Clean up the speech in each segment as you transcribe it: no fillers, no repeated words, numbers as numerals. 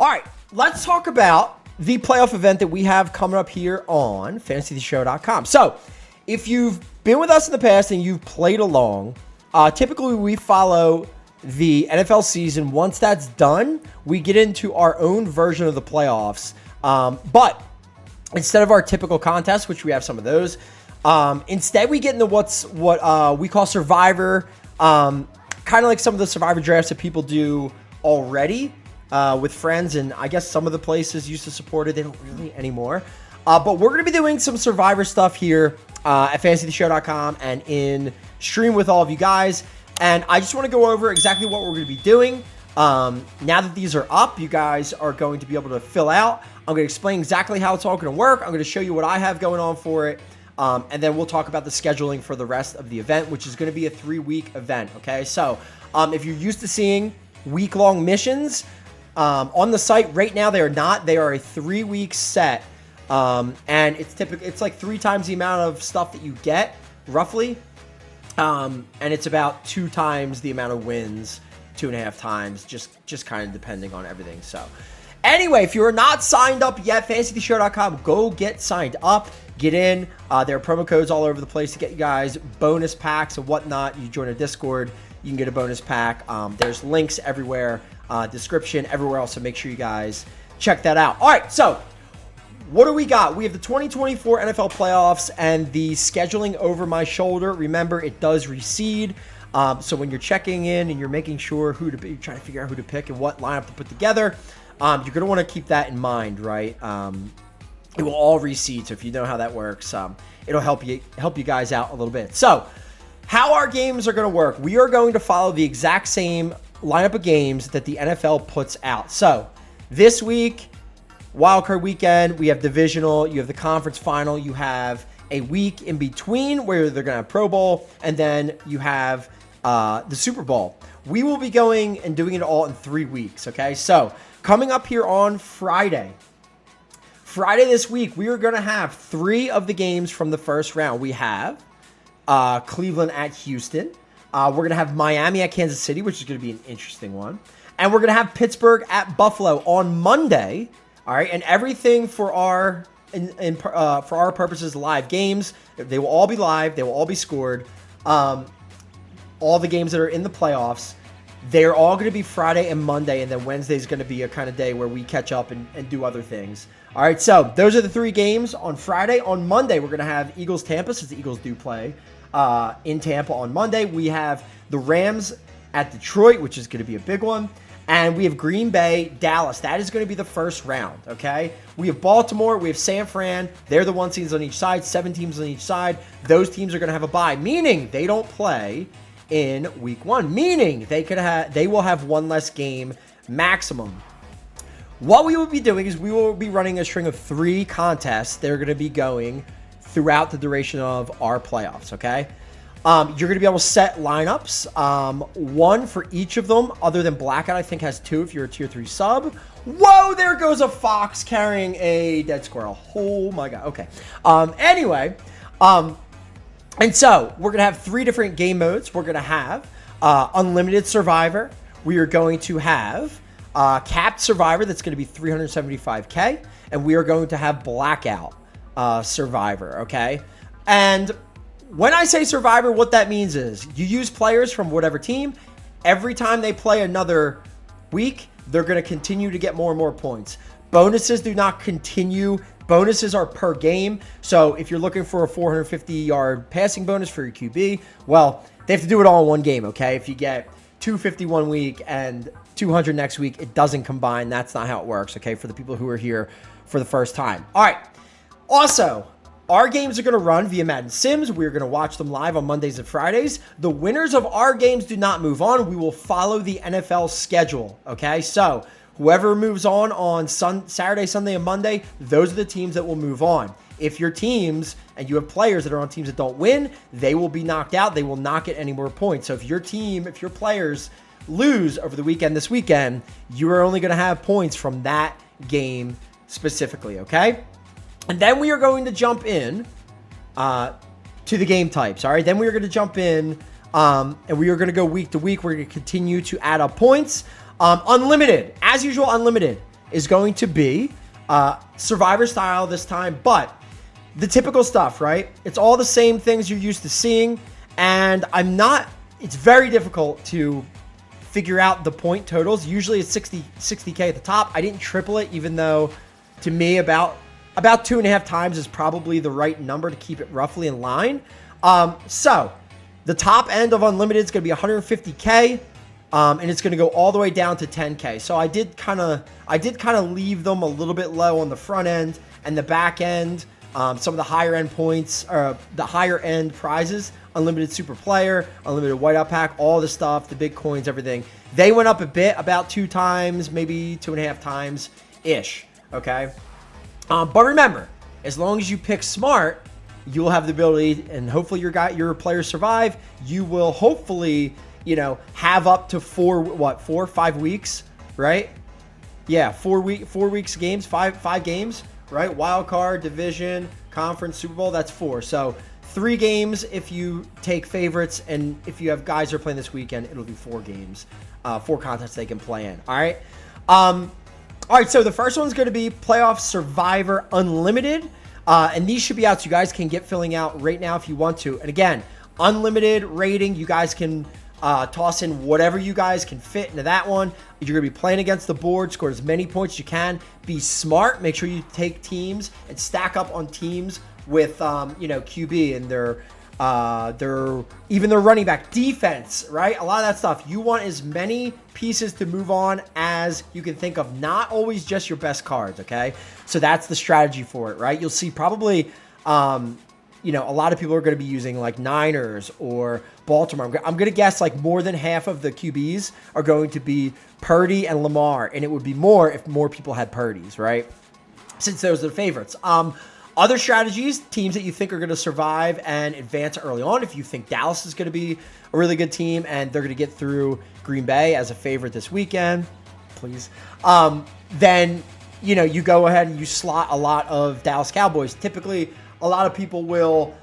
All right, let's talk about the playoff event that we have coming up here on fantasytheshow.com. So if you've been with us in the past and you've played along, typically we follow the NFL season. Once that's done, we get into our own version of the playoffs. But instead of our typical contest, which we have some of those, instead we get into what we call Survivor, kind of like some of the Survivor drafts that people do already with friends, and I guess some of the places used to support it. They don't really anymore. But we're going to be doing some Survivor stuff here at fantasytheshow.com and in stream with all of you guys. And I just want to go over exactly what we're going to be doing. Now that these are up, you guys are going to be able to fill out. I'm going to explain exactly how it's all going to work. I'm going to show you what I have going on for it. And then we'll talk about the scheduling for the rest of the event, which is going to be a 3-week event. Okay, so if you're used to seeing week-long missions on the site right now, they are not. They are a 3-week set, and it's like 3 times the amount of stuff that you get, roughly, and it's about 2 times the amount of wins, 2.5 times, just kind of depending on everything. So anyway, if you're not signed up yet, fantasytheshow.com, go get signed up. Get in. There are promo codes all over the place to get you guys bonus packs and whatnot. You join a Discord, you can get a bonus pack. There's links everywhere, description everywhere else, so make sure you guys check that out. All right, so what do we got? We have the 2024 NFL playoffs and the scheduling over my shoulder. Remember, it does recede. So when you're checking in and you're making sure who to be, trying to figure out who to pick and what lineup to put together, you're going to want to keep that in mind, right? It will all recede. So if you know how that works, it'll help you guys out a little bit. So how our games are going to work, we are going to follow the exact same lineup of games that the NFL puts out. So this week, wildcard weekend, we have divisional, you have the conference final, you have a week in between where they're going to have Pro Bowl, and then you have the Super Bowl. We will be going and doing it all in 3 weeks, okay? So coming up here on Friday this week, we are going to have 3 of the games from the first round. We have Cleveland at Houston. We're going to have Miami at Kansas City, which is going to be an interesting one. And we're going to have Pittsburgh at Buffalo on Monday. All right, and everything for our for our purposes, live games. They will all be live. They will all be scored. All the games that are in the playoffs, they're all going to be Friday and Monday, and then Wednesday is going to be a kind of day where we catch up and do other things. All right, so those are the 3 games on Friday. On Monday, we're going to have Eagles-Tampa, since the Eagles do play in Tampa on Monday. We have the Rams at Detroit, which is going to be a big one. And we have Green Bay, Dallas. That is going to be the first round, okay? We have Baltimore. We have San Fran. They're the 1 seeds on each side, 7 teams on each side. Those teams are going to have a bye, meaning they don't play in week 1, meaning they will have 1 less game maximum. What we will be doing is we will be running a string of 3 contests that are going to be going throughout the duration of our playoffs, okay? You're going to be able to set lineups, 1 for each of them, other than Blackout, I think, has 2 if you're a Tier 3 sub. Whoa, there goes a fox carrying a dead squirrel. Oh, my God. Okay. Anyway, and so we're going to have 3 different game modes. We're going to have Unlimited Survivor. We are going to have Capped Survivor. That's going to be $375K. And we are going to have Blackout Survivor, okay? And when I say Survivor, what that means is you use players from whatever team. Every time they play another week, they're going to continue to get more and more points. Bonuses do not continue. Bonuses are per game. So if you're looking for a 450-yard passing bonus for your QB, well, they have to do it all in 1 game, okay? If you get 250 1 week and 200 next week, it doesn't combine. That's not how it works, okay, for the people who are here for the first time. All right. Also, our games are going to run via Madden Sims. We're going to watch them live on Mondays and Fridays. The winners of our games do not move on. We will follow the NFL schedule, okay? So whoever moves on Saturday, Sunday, and Monday, those are the teams that will move on. If your teams and you have players that are on teams that don't win, they will be knocked out. They will not get any more points. So if your players lose over the weekend this weekend, you are only going to have points from that game specifically, okay? And then we are going to jump in to the game types, all right? Then we are going to jump in and we are going to go week to week. We're going to continue to add up points. Unlimited. As usual, unlimited. is going to be Survivor style this time, but the typical stuff, right? It's all the same things you're used to seeing, and it's very difficult to figure out the point totals. Usually it's 60K at the top. I didn't triple it, even though to me about 2.5 times is probably the right number to keep it roughly in line. So the top end of unlimited is going to be 150K, and it's going to go all the way down to 10K. So I did kind of leave them a little bit low on the front end and the back end. Some of the higher end points, or the higher end prizes, unlimited super player, unlimited whiteout pack, all the stuff, the big coins, everything. They went up a bit, about 2 times, maybe 2.5 times ish. Okay. But remember, as long as you pick smart, you'll have the ability, and hopefully your players survive. You will hopefully, have up to 5 weeks, right? Yeah, 4 weeks games, five games. Right? Wild card, division, conference, Super Bowl, that's 4. So 3 games if you take favorites, and if you have guys who are playing this weekend, it'll be 4 games, 4 contests they can play in. All right. All right. So the first one's going to be Playoff Survivor Unlimited. And these should be out, so you guys can get filling out right now if you want to. And again, unlimited rating, you guys can toss in whatever you guys can fit into that one. You're going to be playing against the board, score as many points as you can. Be smart. Make sure you take teams and stack up on teams with, QB and their running back, defense, right? A lot of that stuff. You want as many pieces to move on as you can think of, not always just your best cards, okay? So that's the strategy for it, right? You'll see probably, a lot of people are going to be using like Niners or Baltimore. I'm going to guess like more than half of the QBs are going to be Purdy and Lamar, and it would be more if more people had Purdy's, right? Since those are the favorites. Other strategies, teams that you think are going to survive and advance early on. If you think Dallas is going to be a really good team and they're going to get through Green Bay as a favorite this weekend, please, then, you go ahead and you slot a lot of Dallas Cowboys. Typically, a lot of people will,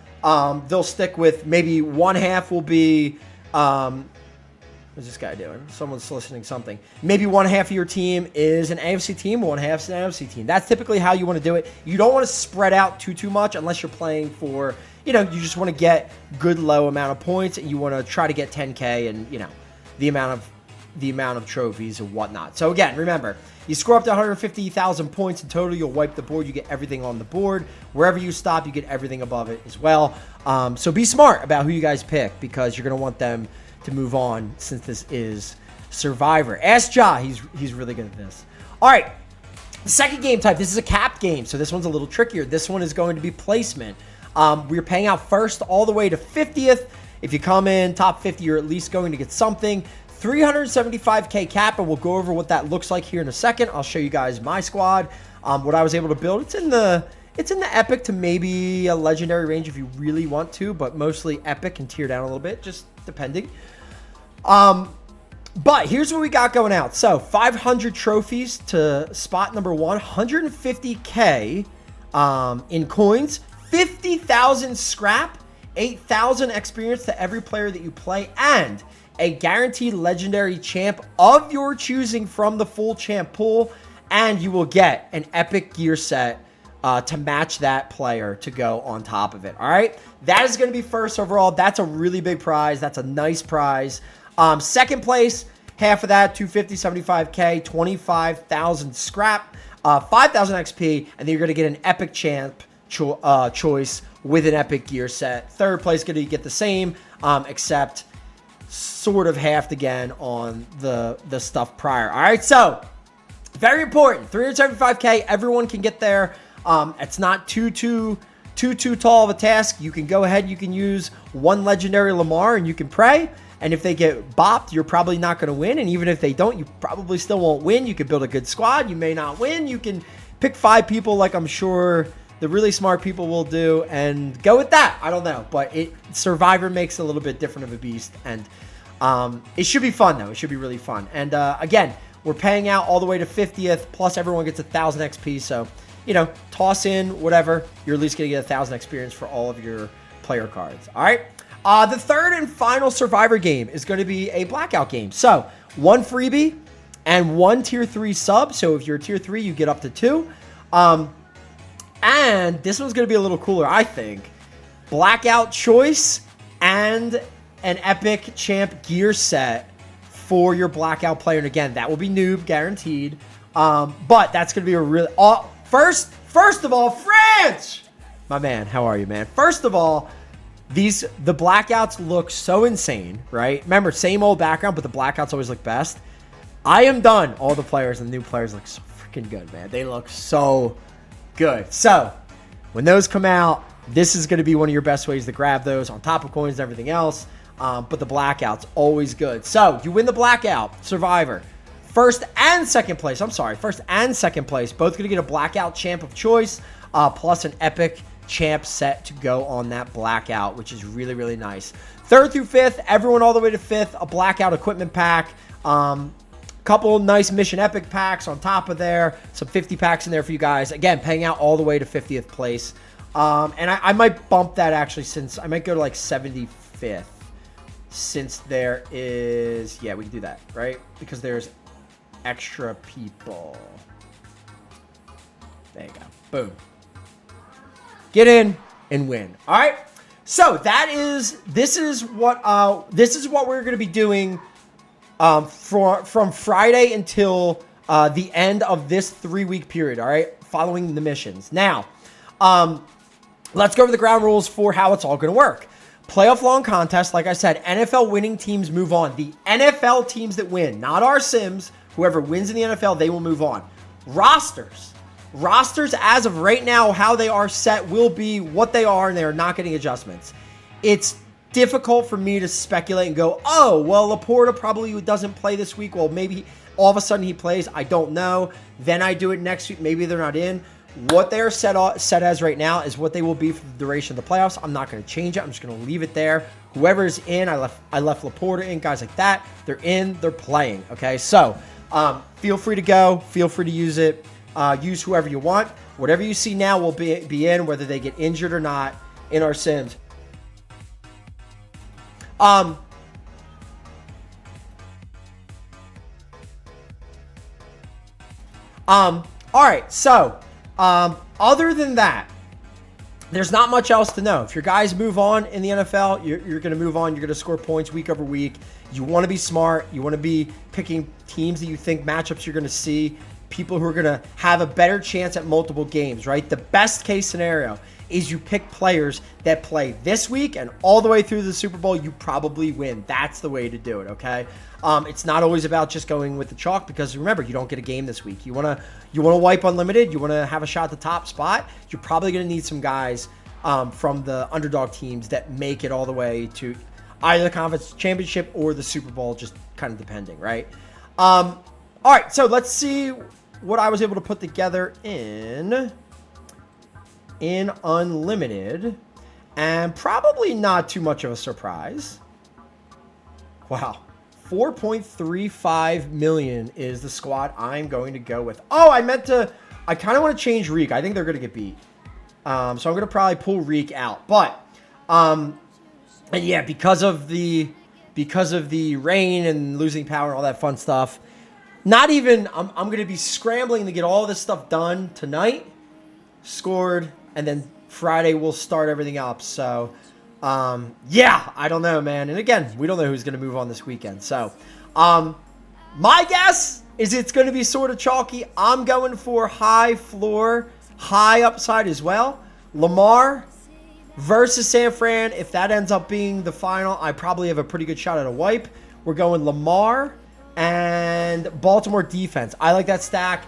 they'll stick with maybe one half will be, what's this guy doing? Someone's soliciting something. Maybe one half of your team is an AFC team, one half's an NFC team. That's typically how you want to do it. You don't want to spread out too much unless you're playing for, you just want to get good low amount of points, and you want to try to get 10K and, the amount of trophies and whatnot. So again, remember, you score up to 150,000 points in total, you'll wipe the board, you get everything on the board. Wherever you stop, you get everything above it as well. So be smart about who you guys pick, because you're going to want them to move on, since this is Survivor. Ask Ja, he's really good at this. All right, the second game type, this is a capped game, so this one's a little trickier. This one is going to be placement. We're paying out first all the way to 50th. If you come in top 50, you're at least going to get something. 375K cap, and we'll go over what that looks like here in a second. I'll show you guys my squad, what I was able to build. It's in the epic to maybe a legendary range if you really want to, but mostly epic and tier down a little bit, just depending. But here's what we got going out. So 500 trophies to spot number 1, 150K in coins, 50,000 scrap, 8,000 experience to every player that you play, and a guaranteed legendary champ of your choosing from the full champ pool, and you will get an epic gear set to match that player to go on top of it. All right, that is going to be first overall. That's a really big prize. That's a nice prize. Second place, half of that, 250, 75K, 25,000 scrap, 5,000 XP, and then you're going to get an epic champ choice with an epic gear set. Third place going to get the same, except sort of halved again on the stuff prior. All right, so very important. 375K, everyone can get there. It's not too tall of a task. You can go ahead, you can use one legendary Lamar and you can pray. And if they get bopped, you're probably not going to win. And even if they don't, you probably still won't win. You could build a good squad. You may not win. You can pick 5 people like I'm sure the really smart people will do and go with that. I don't know. But Survivor makes it a little bit different of a beast. And it should be fun, though. It should be really fun. And again, we're paying out all the way to 50th. Plus, everyone gets 1,000 XP. So, toss in whatever. You're at least going to get 1,000 experience for all of your player cards. All right. The third and final Survivor game is going to be a blackout game. So, one freebie and 1 tier 3 sub. So if you're a tier 3, you get up to 2. And this one's going to be a little cooler, I think. Blackout choice and an epic champ gear set for your blackout player. And again, that will be noob guaranteed. But that's going to be a really... First of all, France! My man, how are you, man? First of all, the blackouts look so insane, right? Remember, same old background, but the blackouts always look best. I am done. All the players and the new players look so freaking good, man. They look so good. So, when those come out, this is going to be one of your best ways to grab those on top of coins and everything else. But the blackout's always good. So, you win the blackout, Survivor. First and second place, both going to get a blackout champ of choice, plus an epic champ set to go on that blackout, which is really, really nice. Third through fifth, everyone all the way to fifth, a blackout equipment pack. Couple nice mission epic packs on top of there. Some 50 packs in there for you guys. Again, paying out all the way to 50th place. And I might bump that actually, since I might go to like 75th. Since there is... Yeah, we can do that, right? Because there's extra people. There you go. Boom. Get in and win. All right. So this is what we're going to be doing from Friday until the end of this 3-week period. All right. Following the missions. Now, let's go over the ground rules for how it's all going to work. Playoff long contest. Like I said, NFL winning teams move on. The NFL teams that win, not our Sims. Whoever wins in the NFL, they will move on. Rosters as of right now, how they are set will be what they are, and they are not getting adjustments. It's difficult for me to speculate and go, oh, well, Laporta probably doesn't play this week. Well, maybe all of a sudden he plays. I don't know. Then I do it next week. Maybe they're not in. What they're set as right now is what they will be for the duration of the playoffs. I'm not going to change it. I'm just going to leave it there. Whoever's in, I left Laporta in, guys like that. They're in, they're playing. Okay, so feel free to go. Feel free to use it. Use whoever you want. Whatever you see now will be in, whether they get injured or not, in our Sims. All right, so other than that, there's not much else to know. If your guys move on in the NFL, you're going to move on. You're going to score points week over week. You want to be smart. You want to be picking teams that you think matchups you're going to see, people who are going to have a better chance at multiple games, right? The best case scenario is you pick players that play this week and all the way through the Super Bowl, you probably win. That's the way to do it, okay? It's not always about just going with the chalk, because remember, you don't get a game this week. You want to wipe unlimited. You want to have a shot at the top spot. You're probably going to need some guys from the underdog teams that make it all the way to either the conference championship or the Super Bowl, just kind of depending, right? All right, so let's see what I was able to put together in Unlimited, and probably not too much of a surprise. Wow. 4.35 million is the squad I'm going to go with. Oh, I kind of want to change Reek. I think they're going to get beat. So I'm going to probably pull Reek out. But, and yeah, because of the rain and losing power and all that fun stuff, I'm going to be scrambling to get all this stuff done tonight, scored, and then Friday we'll start everything up. So, yeah, I don't know, man. And again, we don't know who's going to move on this weekend. So, my guess is it's going to be sort of chalky. I'm going for high floor, high upside as well. Lamar versus San Fran. If that ends up being the final, I probably have a pretty good shot at a wipe. We're going Lamar and Baltimore defense. I like that stack.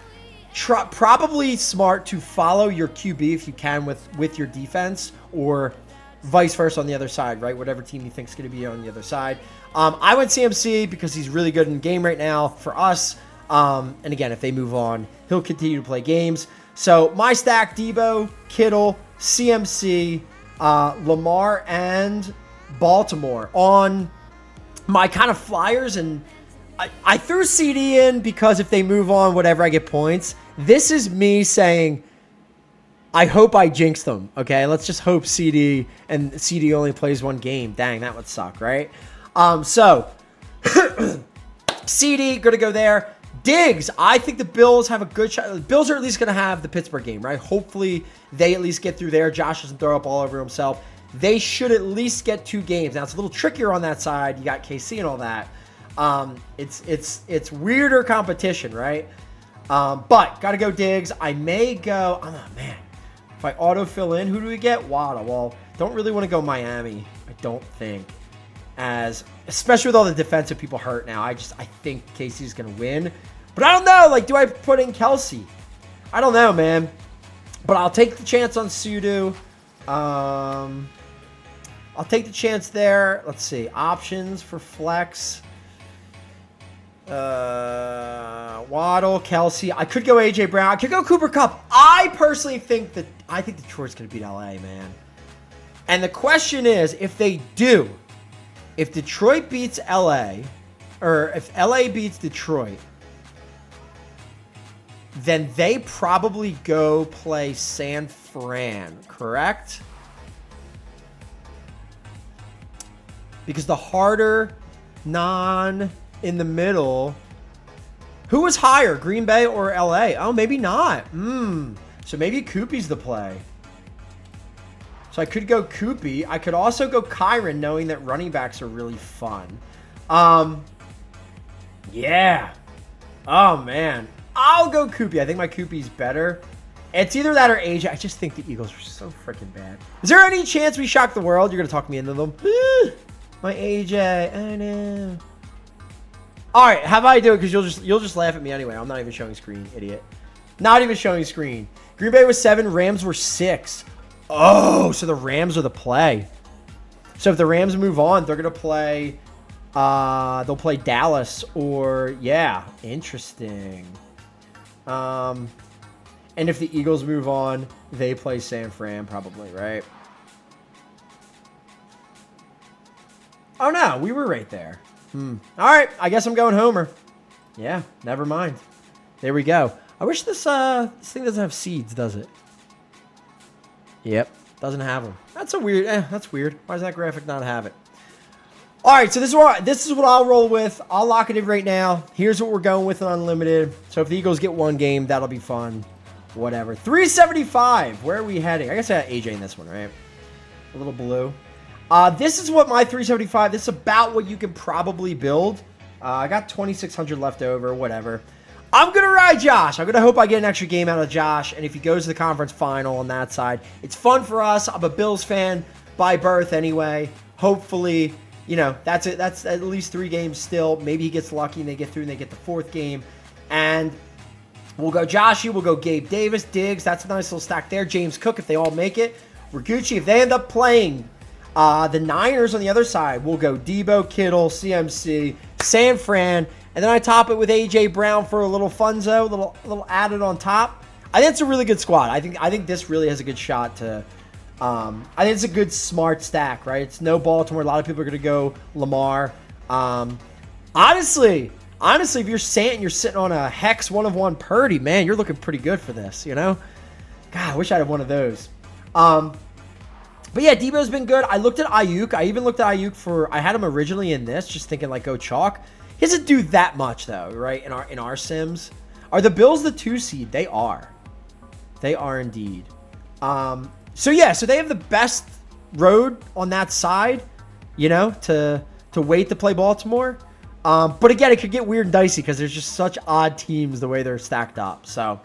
Probably smart to follow your QB if you can with your defense, or vice versa on the other side, right? Whatever team you think is going to be on the other side. I went CMC because he's really good in game right now for us. And again, if they move on, he'll continue to play games. So my stack: Debo, Kittle, CMC, Lamar, and Baltimore on my kind of flyers. And I threw CD in because if they move on, whatever, I get points. This is me saying, I hope I jinx them, okay? Let's just hope CD only plays one game. Dang, that would suck, right? So, CD, going to go there. Diggs, I think the Bills have a good shot. The Bills are at least going to have the Pittsburgh game, right? Hopefully, they at least get through there. Josh doesn't throw up all over himself. They should at least get 2 games. Now, it's a little trickier on that side. You got KC and all that. It's weirder competition, right? But got to go Diggs. I may go, oh, man. If I auto-fill in, who do we get? Waddle. Well, don't really want to go Miami, I don't think. Especially with all the defensive people hurt now. I think KC's going to win. But I don't know. Like, do I put in Kelsey? I don't know, man. But I'll take the chance on Sudo. I'll take the chance there. Let's see. Options for flex. Waddle, Kelsey. I could go A.J. Brown. I could go Cooper Kupp. I personally think Detroit's going to beat L.A., man. And the question is, if they do, if Detroit beats LA, or if LA beats Detroit, then they probably go play San Fran, correct? Because the harder in the middle, who was higher, Green Bay or LA? Oh, maybe not. So maybe Koopy's the play. So I could go Koopy. I could also go Kyron, knowing that running backs are really fun. Yeah. Oh, man. I'll go Koopy. I think my Koopy's better. It's either that or AJ. I just think the Eagles are so freaking bad. Is there any chance we shock the world? You're going to talk me into them? My AJ. I know. All right. How about I do it? Because you'll just laugh at me anyway. I'm not even showing screen, idiot. Not even showing screen. Green Bay was 7. Rams were 6. Oh, so the Rams are the play. So if the Rams move on, they're going to play, they'll play Dallas or, yeah, interesting. And if the Eagles move on, they play San Fran probably, right? Oh, no, we were right there. All right, I guess I'm going Homer. Yeah, never mind. There we go. I wish this thing doesn't have seeds, does it? Yep, doesn't have them. That's that's weird. Why does that graphic not have it? All right, so this is what I'll roll with. I'll lock it in right now. Here's what we're going with in Unlimited. So if the Eagles get 1 game, that'll be fun. Whatever. 375. Where are we heading? I guess I got AJ in this one, right? A little blue. This is what my 375. This is about what you can probably build. I got 2,600 left over. Whatever. I'm going to ride Josh. I'm going to hope I get an extra game out of Josh. And if he goes to the conference final on that side, it's fun for us. I'm a Bills fan by birth anyway. Hopefully, you know, that's it. That's at least 3 games still. Maybe he gets lucky and they get through and they get the 4th game. And we'll go Joshy. We'll go Gabe Davis, Diggs. That's a nice little stack there. James Cook, if they all make it. Ragucci, if they end up playing the Niners on the other side, we'll go Debo, Kittle, CMC, San Fran. And then I top it with A.J. Brown for a little funzo, a little added on top. I think it's a really good squad. I think this really has a good shot to. I think it's a good smart stack, right? It's no Baltimore. A lot of people are going to go Lamar. Honestly, if you're sitting on a Hex 1 of 1 Purdy, man, you're looking pretty good for this. You know, God, I wish I had one of those. But yeah, Debo's been good. I looked at Ayuk. I even looked at Ayuk I had him originally in this, just thinking like go chalk. He doesn't do that much though, right? In our sims, are the Bills the 2 seed? They are. They are indeed. So yeah, so they have the best road on that side, you know, to wait to play Baltimore. But again, it could get weird and dicey because there's just such odd teams the way they're stacked up. So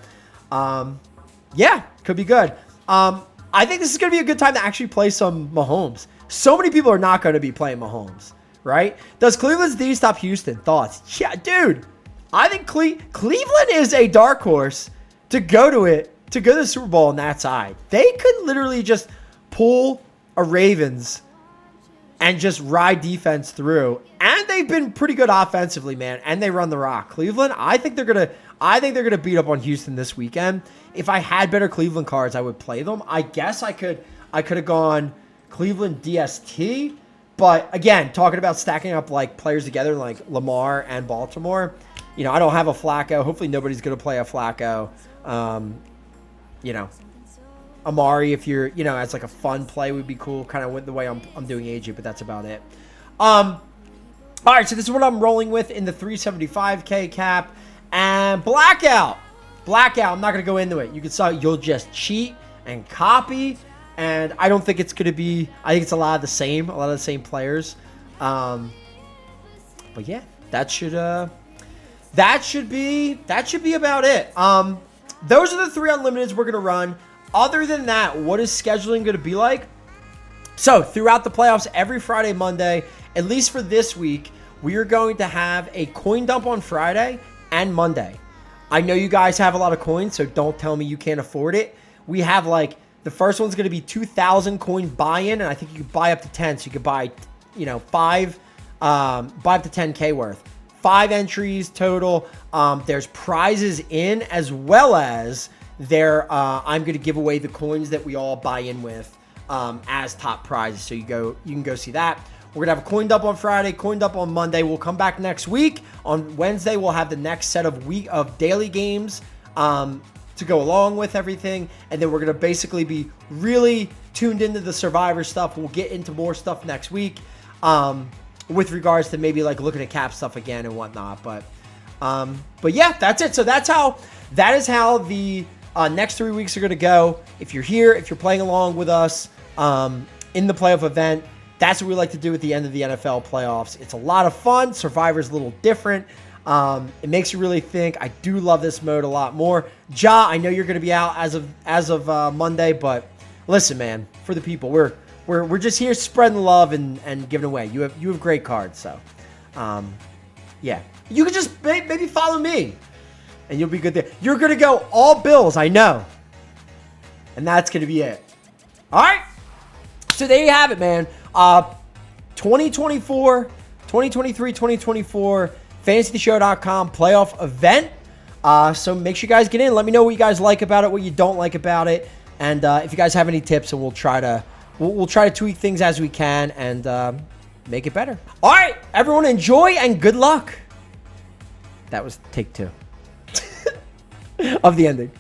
yeah, could be good. I think this is going to be a good time to actually play some Mahomes. So many people are not going to be playing Mahomes. Right? Does Cleveland's D stop Houston? Thoughts? Yeah, dude. I think Cleveland is a dark horse to go to the Super Bowl on that side. They could literally just pull a Ravens and just ride defense through. And they've been pretty good offensively, man. And they run the rock. Cleveland, I think they're gonna beat up on Houston this weekend. If I had better Cleveland cards, I would play them. I guess I could have gone Cleveland DST. But again, talking about stacking up like players together like Lamar and Baltimore, you know, I don't have a Flacco. Hopefully nobody's going to play a Flacco. You know, Amari, if you're, you know, as like a fun play would be cool. Kind of with the way I'm doing AJ, but that's about it. All right, so this is what I'm rolling with in the 375K cap. And Blackout. Blackout, I'm not going to go into it. You can saw you'll just cheat and copy. And I don't think it's going to be, I think it's a lot of the same players. But yeah, that should be about it. Those are the 3 unlimiteds we're going to run. Other than that, what is scheduling going to be like? So throughout the playoffs, every Friday, Monday, at least for this week, we are going to have a coin dump on Friday and Monday. I know you guys have a lot of coins, so don't tell me you can't afford it. We have like, the first one's going to be 2,000 coin buy-in, and I think you can buy up to 10, so you could buy, 5, buy up to 10K worth. 5 entries total. There's prizes in, as well as I'm going to give away the coins that we all buy in with as top prizes. So you can go see that. We're going to have a coin dump on Friday, coin dump on Monday. We'll come back next week. On Wednesday, we'll have the next set of daily games to go along with everything. And then we're going to basically be really tuned into the Survivor stuff. We'll get into more stuff next week with regards to maybe like looking at cap stuff again and whatnot. But yeah, that's it. So that is how the next 3 weeks are going to go. If you're here, if you're playing along with us in the playoff event, that's what we like to do at the end of the NFL playoffs. It's a lot of fun. Survivor's a little different. It makes you really think. I do love this mode a lot more. Ja, I know you're going to be out as of Monday, but listen, man, for the people, we're just here spreading love and giving away. You have great cards, so yeah, you can just maybe follow me, and you'll be good there. You're going to go all Bills, I know, and that's going to be it. All right, so there you have it, man. 2024, 2023, 2024. FantasyShow.com playoff event. So make sure you guys get in. Let me know what you guys like about it, what you don't like about it, and if you guys have any tips, and we'll try to tweak things as we can and make it better. All right, everyone, enjoy and good luck. That was take 2 of the ending.